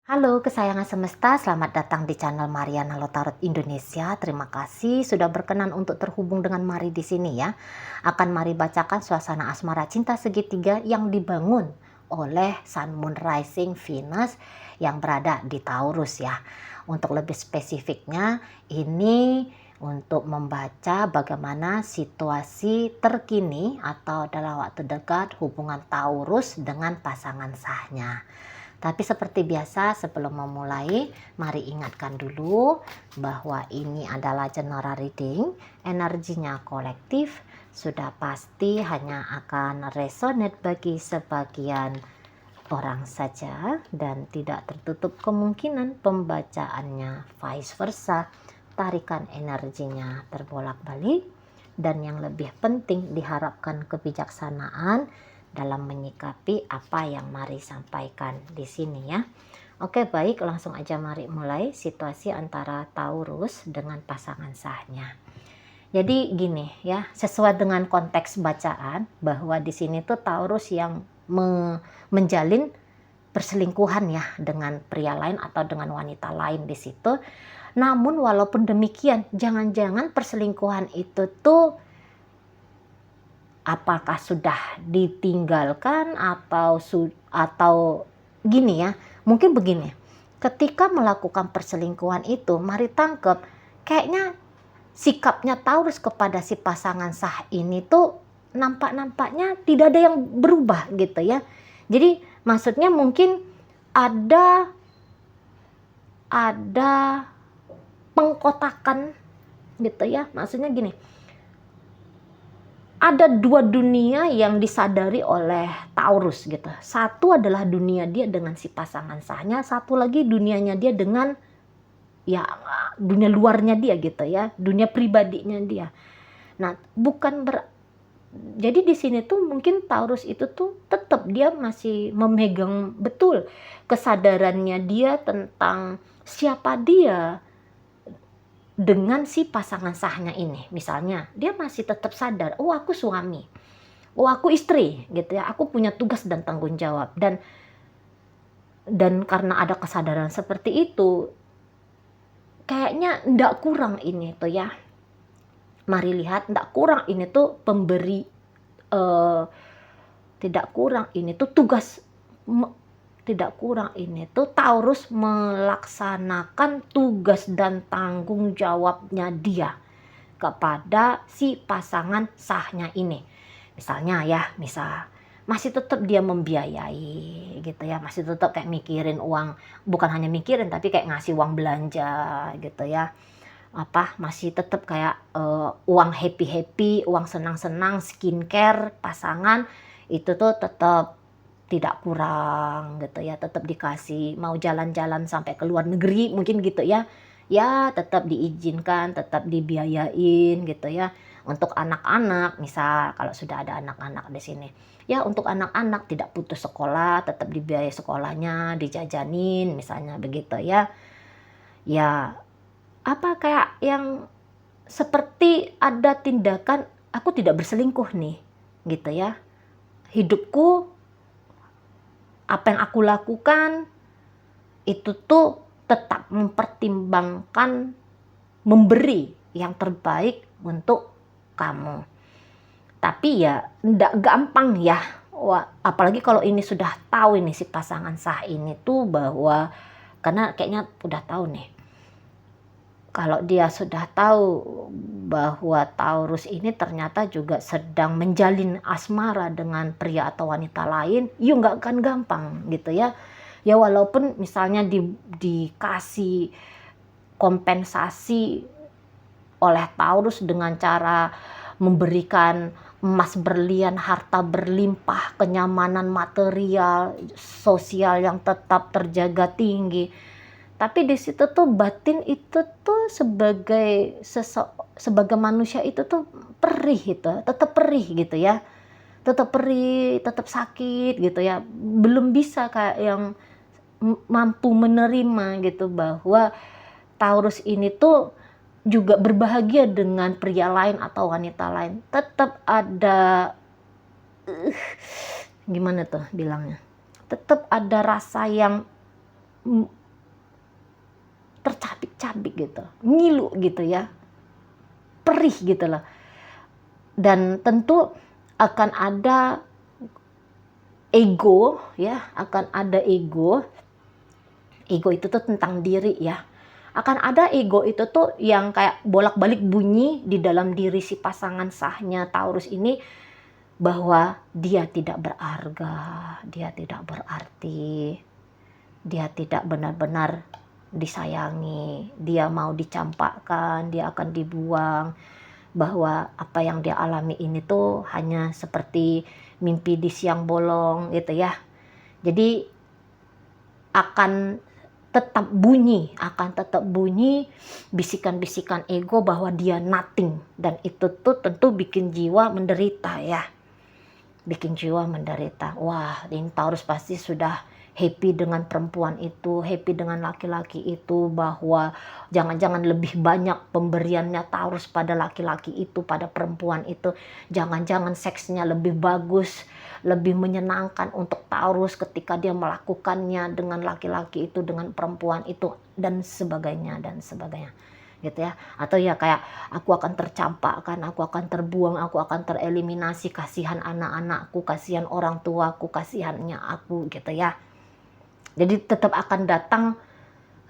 Halo kesayangan semesta, selamat datang di channel Mariana Lotarot Indonesia. Terima kasih sudah berkenan untuk terhubung dengan Mari di sini ya. Akan Mari bacakan suasana asmara cinta segitiga yang dibangun oleh Sun Moon Rising Venus yang berada di Taurus ya. Untuk lebih spesifiknya, ini untuk membaca bagaimana situasi terkini atau dalam waktu dekat hubungan Taurus dengan pasangan sahnya. Tapi seperti biasa sebelum memulai, mari ingatkan dulu bahwa ini adalah general reading, energinya kolektif, sudah pasti hanya akan resonate bagi sebagian orang saja dan tidak tertutup kemungkinan pembacaannya vice versa, tarikan energinya terbolak-balik, dan yang lebih penting diharapkan kebijaksanaan dalam menyikapi apa yang Mari sampaikan di sini ya. Oke, baik, langsung aja Mari mulai situasi antara Taurus dengan pasangan sahnya. Jadi gini ya, sesuai dengan konteks bacaan bahwa di sini tuh Taurus yang menjalin perselingkuhan ya dengan pria lain atau dengan wanita lain di situ. Namun walaupun demikian, jangan-jangan perselingkuhan itu tuh apakah sudah ditinggalkan atau gini ya, mungkin begini, ketika melakukan perselingkuhan itu Mari tangkep kayaknya sikapnya Taurus kepada si pasangan sah ini tuh nampaknya tidak ada yang berubah gitu ya. Jadi maksudnya mungkin ada pengkotakan gitu ya, maksudnya gini, ada dua dunia yang disadari oleh Taurus gitu. Satu adalah dunia dia dengan si pasangan sahnya, satu lagi dunianya dia dengan ya dunia luarnya dia gitu ya, dunia pribadinya dia. Nah, jadi di sini tuh mungkin Taurus itu tuh tetap dia masih memegang betul kesadarannya dia tentang siapa dia dengan si pasangan sahnya ini. Misalnya dia masih tetap sadar, oh aku suami, oh aku istri gitu ya, aku punya tugas dan tanggung jawab, dan karena ada kesadaran seperti itu kayaknya ndak kurang ini tuh ya. Mari lihat, ndak kurang ini tuh pemberi, tidak kurang ini tuh tugas, tidak kurang ini tuh Taurus melaksanakan tugas dan tanggung jawabnya dia kepada si pasangan sahnya ini. Misalnya ya, masih tetap dia membiayai gitu ya, masih tetap kayak mikirin uang, bukan hanya mikirin tapi kayak ngasih uang belanja gitu ya. Masih tetap kayak uang happy, uang senang-senang, skincare pasangan itu tuh tetap tidak kurang gitu ya, tetap dikasih, mau jalan-jalan sampai ke luar negeri mungkin gitu ya, ya tetap diizinkan, tetap dibiayain gitu ya. Untuk anak-anak, misal kalau sudah ada anak-anak di sini, ya untuk anak-anak tidak putus sekolah, tetap dibiayai sekolahnya, dijajanin misalnya begitu ya. Ya kayak yang seperti ada tindakan, aku tidak berselingkuh nih gitu ya, hidupku, apa yang aku lakukan itu tuh tetap mempertimbangkan memberi yang terbaik untuk kamu. Tapi ya ndak gampang ya. Wah, apalagi kalau ini sudah tahu ini si pasangan sah ini tuh bahwa, karena kayaknya udah tahu nih, kalau dia sudah tahu bahwa Taurus ini ternyata juga sedang menjalin asmara dengan pria atau wanita lain, ya nggak akan gampang gitu ya. Ya walaupun misalnya dikasih kompensasi oleh Taurus dengan cara memberikan emas berlian, harta berlimpah, kenyamanan material, sosial yang tetap terjaga tinggi. Tapi di situ tuh batin itu tuh sebagai manusia itu tuh perih gitu, tetap perih gitu ya. Tetap perih, tetap sakit gitu ya. Belum bisa kayak yang mampu menerima gitu bahwa Taurus ini tuh juga berbahagia dengan pria lain atau wanita lain. Tetap ada gimana tuh bilangnya? Tetap ada rasa yang gitu, ngilu gitu ya, perih gitu loh. Dan tentu akan ada ego ya, akan ada ego. Ego itu tuh tentang diri ya. Akan ada ego itu tuh yang kayak bolak-balik bunyi di dalam diri si pasangan sahnya Taurus ini, bahwa dia tidak berharga, dia tidak berarti, dia tidak benar-benar disayangi, dia mau dicampakkan, dia akan dibuang, bahwa apa yang dia alami ini tuh hanya seperti mimpi di siang bolong gitu ya. Jadi akan tetap bunyi bisikan-bisikan ego bahwa dia nothing, dan itu tuh tentu bikin jiwa menderita ya. Bikin jiwa menderita. Wah, ini Taurus pasti sudah happy dengan perempuan itu, happy dengan laki-laki itu, bahwa jangan-jangan lebih banyak pemberiannya Taurus pada laki-laki itu, pada perempuan itu. Jangan-jangan seksnya lebih bagus, lebih menyenangkan untuk Taurus ketika dia melakukannya dengan laki-laki itu, dengan perempuan itu, dan sebagainya, dan sebagainya. Gitu ya. Atau ya kayak, aku akan tercampakkan, aku akan terbuang, aku akan tereliminasi, kasihan anak-anakku, kasihan orang tuaku, kasihannya aku gitu ya. Jadi tetap akan datang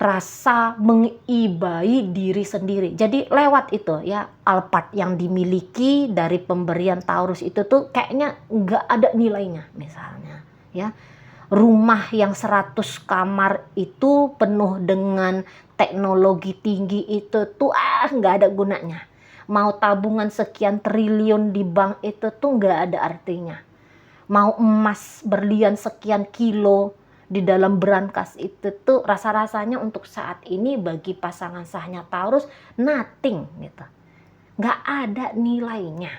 rasa mengibai diri sendiri. Jadi lewat itu ya, alphard yang dimiliki dari pemberian Taurus itu tuh kayaknya nggak ada nilainya misalnya ya. Rumah yang 100 kamar itu penuh dengan teknologi tinggi itu tuh nggak ada gunanya. Mau tabungan sekian triliun di bank itu tuh nggak ada artinya. Mau emas berlian sekian kilo di dalam brankas itu tuh rasa-rasanya untuk saat ini bagi pasangan sahnya Taurus nothing gitu. Nggak ada nilainya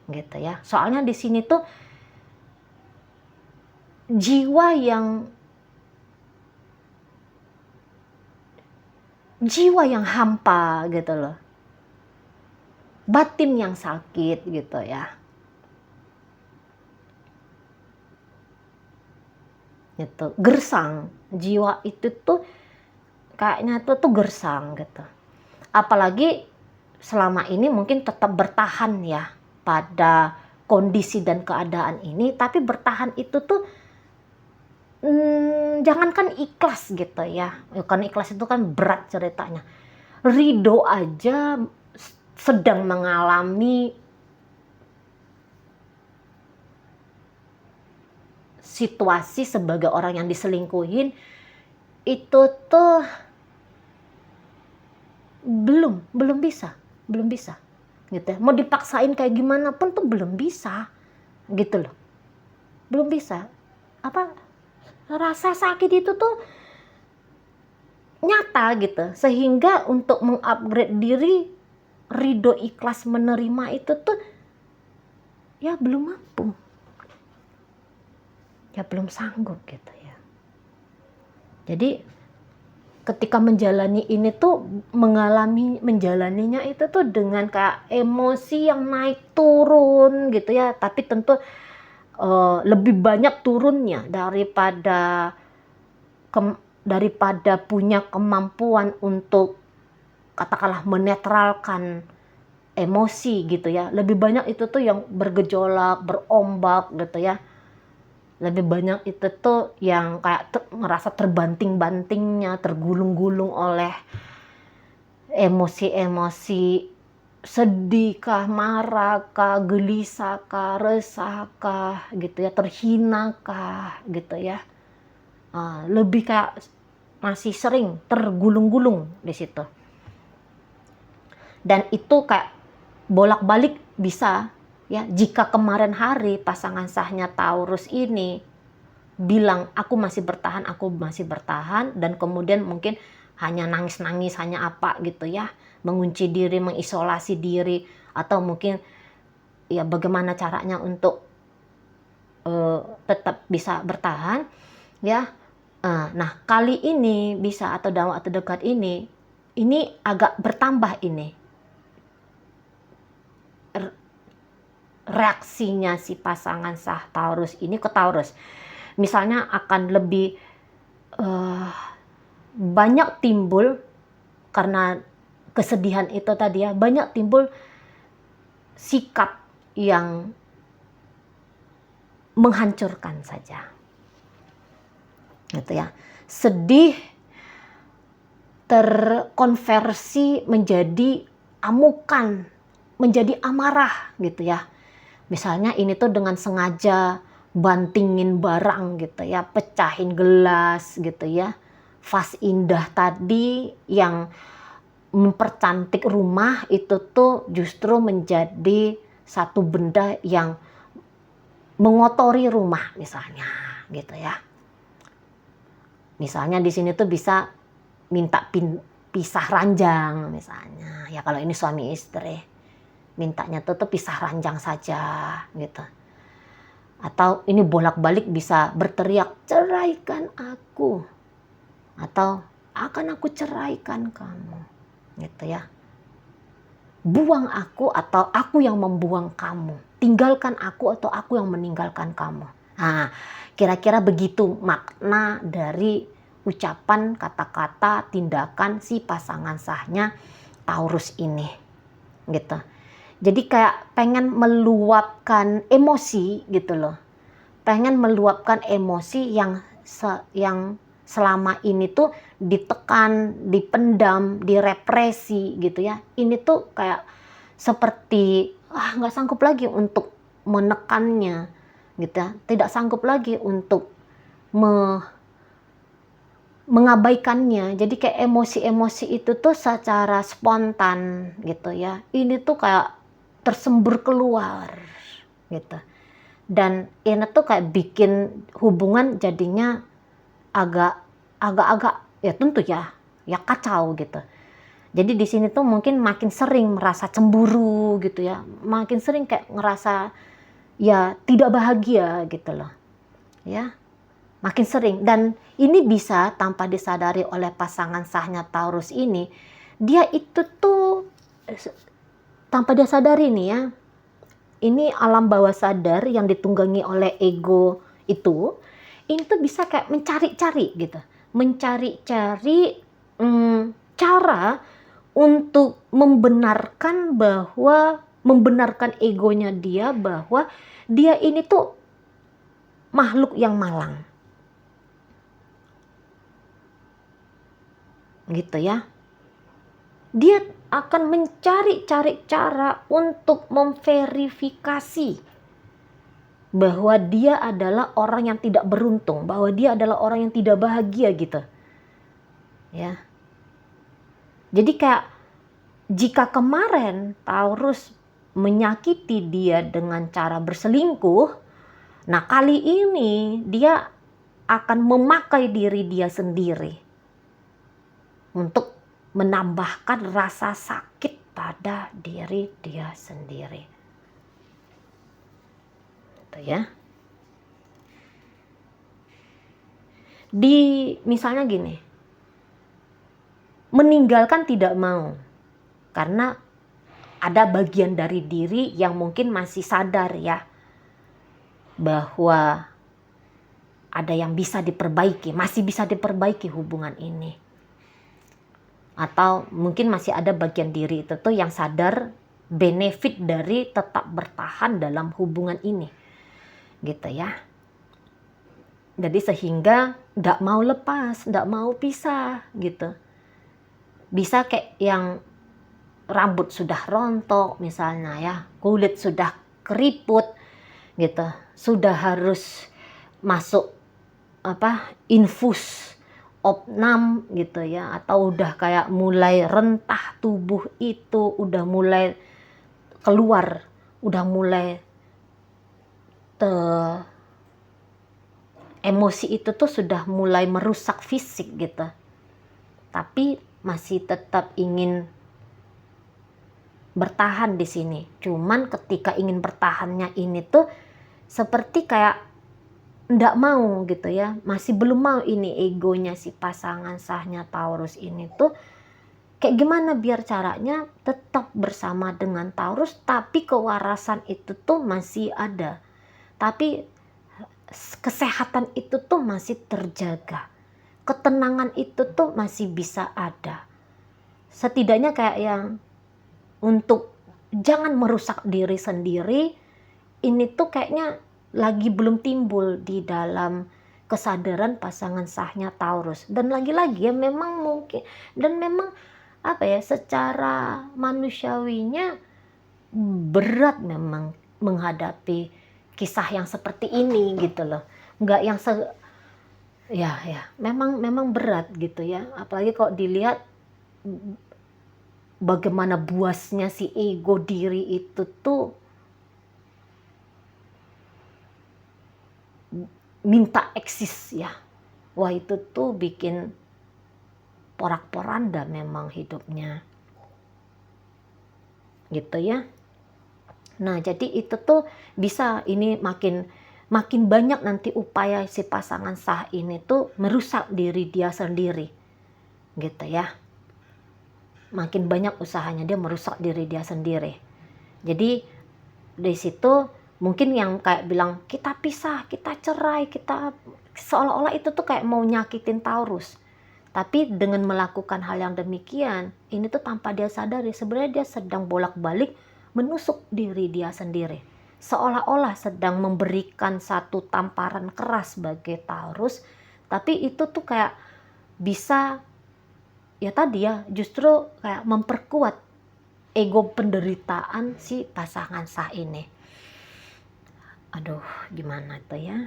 gitu ya. Soalnya di sini tuh jiwa yang hampa gitu loh. Batin yang sakit gitu ya. Gitu, gersang. Jiwa itu tuh kayaknya tuh gersang gitu. Apalagi selama ini mungkin tetap bertahan ya pada kondisi dan keadaan ini, tapi bertahan itu tuh jangankan ikhlas gitu ya. Kan ikhlas itu kan berat ceritanya. Ridho aja sedang mengalami situasi sebagai orang yang diselingkuhin itu tuh belum bisa gitu ya. Mau dipaksain kayak gimana pun tuh belum bisa gitu loh. Belum bisa. Rasa sakit itu tuh nyata gitu, sehingga untuk mengupgrade diri, ridho ikhlas menerima itu tuh ya belum mampu, ya belum sanggup gitu ya. Jadi ketika menjalani ini tuh menjalaninya itu tuh dengan kayak emosi yang naik turun gitu ya, tapi tentu lebih banyak turunnya daripada punya kemampuan untuk katakanlah menetralkan emosi gitu ya. Lebih banyak itu tuh yang bergejolak, berombak gitu ya. Lebih banyak itu tuh yang kayak merasa terbanting-bantingnya, tergulung-gulung oleh emosi-emosi sedih kah, marah kah, gelisah kah, resah kah gitu ya, terhina kah gitu ya. Lebih kayak masih sering tergulung-gulung di situ. Dan itu kayak bolak-balik bisa ya, jika kemarin hari pasangan sahnya Taurus ini bilang aku masih bertahan, dan kemudian mungkin hanya nangis-nangis, hanya apa gitu ya, mengunci diri, mengisolasi diri, atau mungkin ya bagaimana caranya untuk tetap bisa bertahan ya. Nah kali ini bisa, atau dalam waktu dekat ini agak bertambah ini reaksinya si pasangan sah Taurus ini ke Taurus. Misalnya akan lebih banyak timbul karena kesedihan itu tadi ya, banyak timbul sikap yang menghancurkan saja. Gitu ya. Sedih terkonversi menjadi amukan, menjadi amarah gitu ya. Misalnya ini tuh dengan sengaja bantingin barang gitu ya, pecahin gelas gitu ya. Vas indah tadi yang mempercantik rumah itu tuh justru menjadi satu benda yang mengotori rumah misalnya gitu ya. Misalnya di sini tuh bisa minta pisah ranjang misalnya. Ya kalau ini suami istri, mintanya tuh pisah ranjang saja gitu. Atau ini bolak-balik bisa berteriak, ceraikan aku. Atau akan aku ceraikan kamu. Gitu ya. Buang aku atau aku yang membuang kamu. Tinggalkan aku atau aku yang meninggalkan kamu. Nah, kira-kira begitu makna dari ucapan, kata-kata, tindakan si pasangan sahnya Taurus ini. Gitu. Jadi kayak pengen meluapkan emosi gitu loh. Pengen meluapkan emosi yang selama ini tuh ditekan, dipendam, direpresi gitu ya. Ini tuh kayak seperti nggak sanggup lagi untuk menekannya gitu ya. Tidak sanggup lagi untuk mengabaikannya. Jadi kayak emosi-emosi itu tuh secara spontan gitu ya. Ini tuh kayak tersembur keluar gitu. Dan ini tuh kayak bikin hubungan jadinya agak ya tentu ya kacau gitu. Jadi di sini tuh mungkin makin sering merasa cemburu gitu ya, makin sering kayak ngerasa ya tidak bahagia gitu loh, ya makin sering. Dan ini bisa tanpa disadari oleh pasangan sahnya Taurus ini, dia itu tuh tanpa dia sadari nih ya, ini alam bawah sadar yang ditunggangi oleh ego itu tuh bisa kayak mencari-cari gitu. Mencari-cari cara untuk membenarkan egonya dia bahwa dia ini tuh makhluk yang malang. Gitu ya. Dia akan mencari-cari cara untuk memverifikasi bahwa dia adalah orang yang tidak beruntung, bahwa dia adalah orang yang tidak bahagia gitu. Ya. Jadi kayak jika kemarin Taurus menyakiti dia dengan cara berselingkuh, nah kali ini dia akan memakai diri dia sendiri untuk menambahkan rasa sakit pada diri dia sendiri. Gitu ya. Misalnya gini, meninggalkan tidak mau karena ada bagian dari diri yang mungkin masih sadar ya bahwa ada yang bisa diperbaiki, masih bisa diperbaiki hubungan ini. Atau mungkin masih ada bagian diri itu tuh yang sadar benefit dari tetap bertahan dalam hubungan ini. Gitu ya. Jadi sehingga nggak mau lepas, nggak mau pisah gitu. Bisa kayak yang rambut sudah rontok misalnya ya, kulit sudah keriput gitu, sudah harus masuk infus opnam gitu ya, atau udah kayak mulai rentah tubuh itu, udah mulai keluar, udah mulai emosi itu tuh sudah mulai merusak fisik gitu, tapi masih tetap ingin bertahan di sini. Cuman ketika ingin bertahannya ini tuh seperti kayak ndak mau gitu ya, masih belum mau. Ini egonya si pasangan sahnya Taurus ini tuh kayak gimana biar caranya tetap bersama dengan Taurus tapi kewarasan itu tuh masih ada, tapi kesehatan itu tuh masih terjaga, ketenangan itu tuh masih bisa ada. setidaknya kayak yang untuk jangan merusak diri sendiri, ini tuh kayaknya lagi belum timbul di dalam kesadaran pasangan sahnya Taurus. Dan lagi-lagi ya memang mungkin, dan memang apa ya, secara manusiawinya berat memang menghadapi kisah yang seperti ini gitu loh. Nggak yang ya memang berat gitu ya. Apalagi kalau dilihat bagaimana buasnya si ego diri itu tuh minta eksis ya. Wah, itu tuh bikin porak-poranda memang hidupnya. Gitu ya. Nah, jadi itu tuh bisa ini makin banyak nanti upaya si pasangan sah ini tuh merusak diri dia sendiri. Gitu ya. Makin banyak usahanya dia merusak diri dia sendiri. Jadi di situ mungkin yang kayak bilang kita pisah, kita cerai, kita seolah-olah itu tuh kayak mau nyakitin Taurus. Tapi dengan melakukan hal yang demikian, ini tuh tanpa dia sadari sebenarnya dia sedang bolak-balik menusuk diri dia sendiri. Seolah-olah sedang memberikan satu tamparan keras bagi Taurus, tapi itu tuh kayak bisa ya tadi ya justru kayak memperkuat ego penderitaan si pasangan sah ini. Aduh, gimana tuh ya?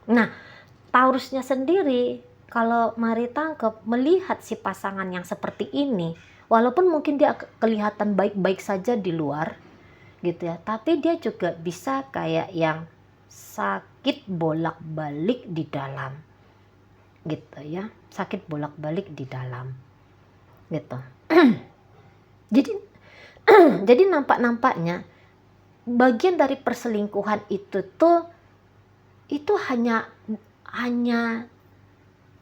Nah, Taurusnya sendiri kalau mari tangkep melihat si pasangan yang seperti ini, walaupun mungkin dia kelihatan baik-baik saja di luar gitu ya, tapi dia juga bisa kayak yang sakit bolak-balik di dalam gitu ya, sakit bolak-balik di dalam gitu. Jadi jadi nampak-nampaknya bagian dari perselingkuhan itu tuh itu hanya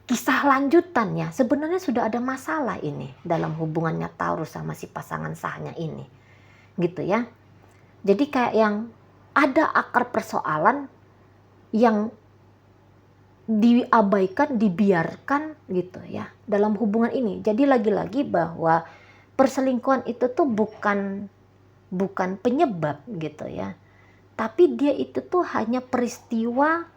kisah lanjutannya. Sebenarnya sudah ada masalah ini dalam hubungannya Taurus sama si pasangan sahnya ini gitu ya. Jadi kayak yang ada akar persoalan yang diabaikan, dibiarkan gitu ya dalam hubungan ini. Jadi lagi-lagi bahwa perselingkuhan itu tuh bukan penyebab gitu ya, tapi dia itu tuh hanya peristiwa,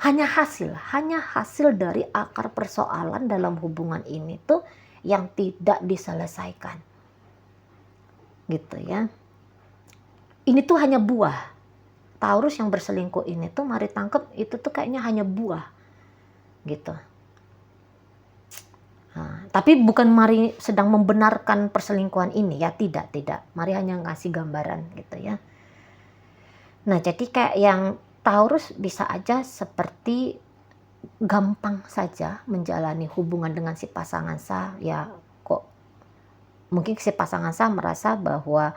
hanya hasil dari akar persoalan dalam hubungan ini tuh yang tidak diselesaikan gitu ya. Ini tuh hanya buah. Taurus yang berselingkuh ini tuh mari tangkep itu tuh kayaknya hanya buah gitu. Nah, tapi bukan mari sedang membenarkan perselingkuhan ini ya, tidak. Mari hanya ngasih gambaran gitu ya. Nah, jadi kayak yang Taurus bisa aja seperti gampang saja menjalani hubungan dengan si pasangan sah ya, kok mungkin si pasangan sah merasa bahwa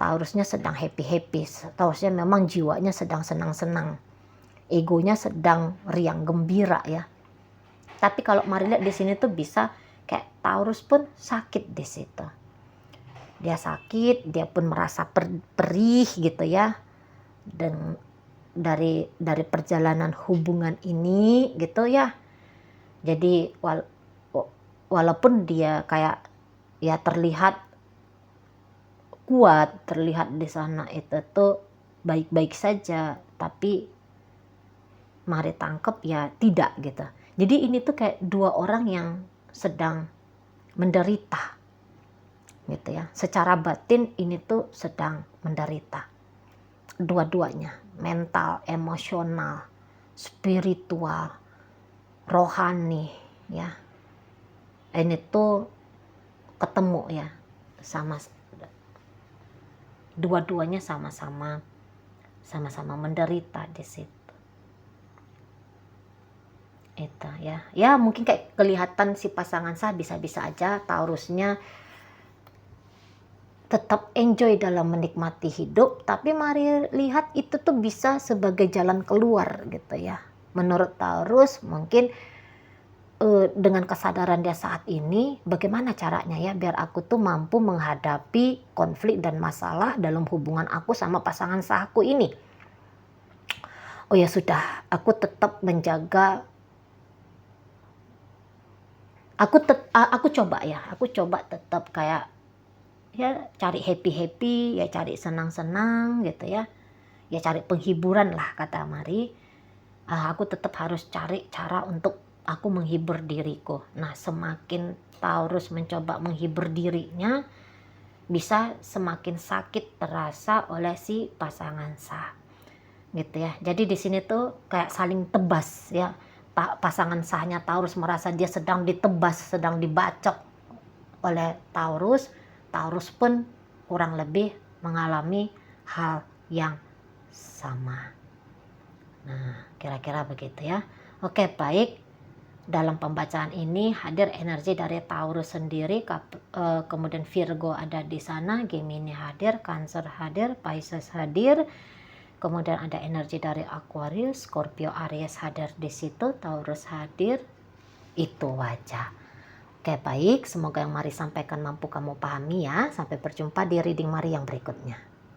Taurusnya sedang happy-happy, Taurusnya memang jiwanya sedang senang-senang, egonya sedang riang gembira ya. Tapi kalau mari lihat di sini tuh bisa kayak Taurus pun sakit di situ. Dia sakit, dia pun merasa perih gitu ya. Dan dari perjalanan hubungan ini gitu ya. Jadi walaupun dia kayak ya terlihat kuat, terlihat di sana itu tuh baik-baik saja, tapi mari tangkep ya tidak gitu. Jadi ini tuh kayak dua orang yang sedang menderita gitu ya. Secara batin ini tuh sedang menderita. Dua-duanya, mental, emosional, spiritual, rohani ya. Ini tuh ketemu ya, sama dua-duanya sama-sama menderita di situ. Itu ya. Ya mungkin kayak kelihatan si pasangan sah bisa-bisa aja Taurusnya tetap enjoy dalam menikmati hidup, tapi mari lihat itu tuh bisa sebagai jalan keluar gitu ya. Menurut Taurus mungkin dengan kesadaran dia saat ini, bagaimana caranya ya biar aku tuh mampu menghadapi konflik dan masalah dalam hubungan aku sama pasangan sahku ini. Oh ya sudah, aku tetap menjaga aku coba ya, aku coba tetap kayak ya cari happy-happy, ya cari senang-senang gitu ya. Ya cari penghiburan lah kata Mari. Aku tetap harus cari cara untuk aku menghibur diriku. Nah, semakin Taurus mencoba menghibur dirinya, bisa semakin sakit terasa oleh si pasangan sah. Gitu ya. Jadi di sini tuh kayak saling tebas ya. Pasangan sahnya Taurus merasa dia sedang ditebas, sedang dibacok oleh Taurus. Taurus pun kurang lebih mengalami hal yang sama. Nah, kira-kira begitu ya. Oke, baik. Dalam pembacaan ini hadir energi dari Taurus sendiri, kemudian Virgo ada di sana, Gemini hadir, Cancer hadir, Pisces hadir, kemudian ada energi dari Aquarius, Scorpio, Aries hadir di situ, Taurus hadir. Itu aja. Oke, baik. Semoga yang Mari sampaikan mampu kamu pahami ya. Sampai berjumpa di reading Mari yang berikutnya.